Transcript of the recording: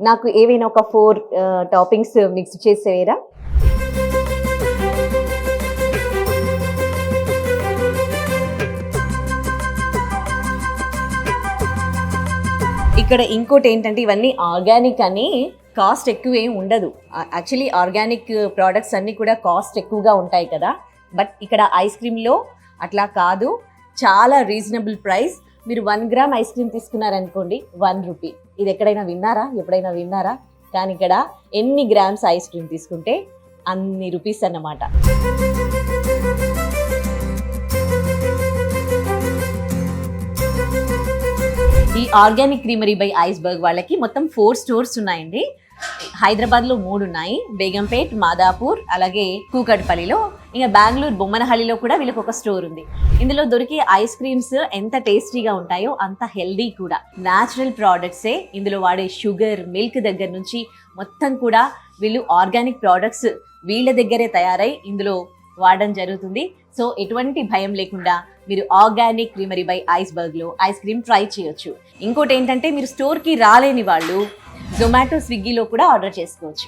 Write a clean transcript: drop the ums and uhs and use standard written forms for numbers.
నాకు ఏవైనా ఒక 4 టాపింగ్స్ మిక్స్ చేసేవేరా? ఇక్కడ ఇంకోటి ఏంటంటే ఇవన్నీ ఆర్గానిక్ అని కాస్ట్ ఎక్కువ ఏం ఉండదు. యాక్చువల్లీ ఆర్గానిక్ ప్రోడక్ట్స్ అన్నీ కూడా కాస్ట్ ఎక్కువగా ఉంటాయి కదా, బట్ ఇక్కడ ఐస్ క్రీమ్లో అట్లా కాదు, చాలా రీజనబుల్ ప్రైస్. మీరు 1 గ్రామ్ ఐస్ క్రీమ్ తీసుకున్నారనుకోండి 1 రూపీ. ఇది ఎప్పుడైనా విన్నారా? కానీ ఇక్కడ ఎన్ని గ్రామ్స్ ఐస్ క్రీమ్ తీసుకుంటే అన్ని రూపీస్ అన్నమాట. ఈ ఆర్గానిక్ క్రీమరీ బై ఐస్బర్గ్ వాళ్ళకి మొత్తం 4 స్టోర్స్ ఉన్నాయండి. హైదరాబాద్లో 3 ఉన్నాయి, బేగంపేట్, మాదాపూర్, అలాగే కూకట్పల్లిలో, ఇంకా బెంగళూరు బొమ్మనహల్లిలో కూడా వీళ్ళకి ఒక స్టోర్ ఉంది. ఇందులో దొరికే ఐస్ క్రీమ్స్ ఎంత టేస్టీగా ఉంటాయో అంత హెల్దీ కూడా. న్యాచురల్ ప్రోడక్ట్సే ఇందులో వాడే షుగర్, మిల్క్ దగ్గర నుంచి మొత్తం కూడా వీళ్ళు ఆర్గానిక్ ప్రోడక్ట్స్ వీళ్ళ దగ్గరే తయారై ఇందులో వాడడం జరుగుతుంది. సో ఎటువంటి భయం లేకుండా మీరు ఆర్గానిక్ క్రీమరీ బై ఐస్బర్గ్లో ఐస్ క్రీమ్ ట్రై చేయొచ్చు. ఇంకోటి ఏంటంటే మీరు స్టోర్కి రాలేని వాళ్ళు జొమాటో, స్విగ్గీలో కూడా ఆర్డర్ చేసుకోవచ్చు.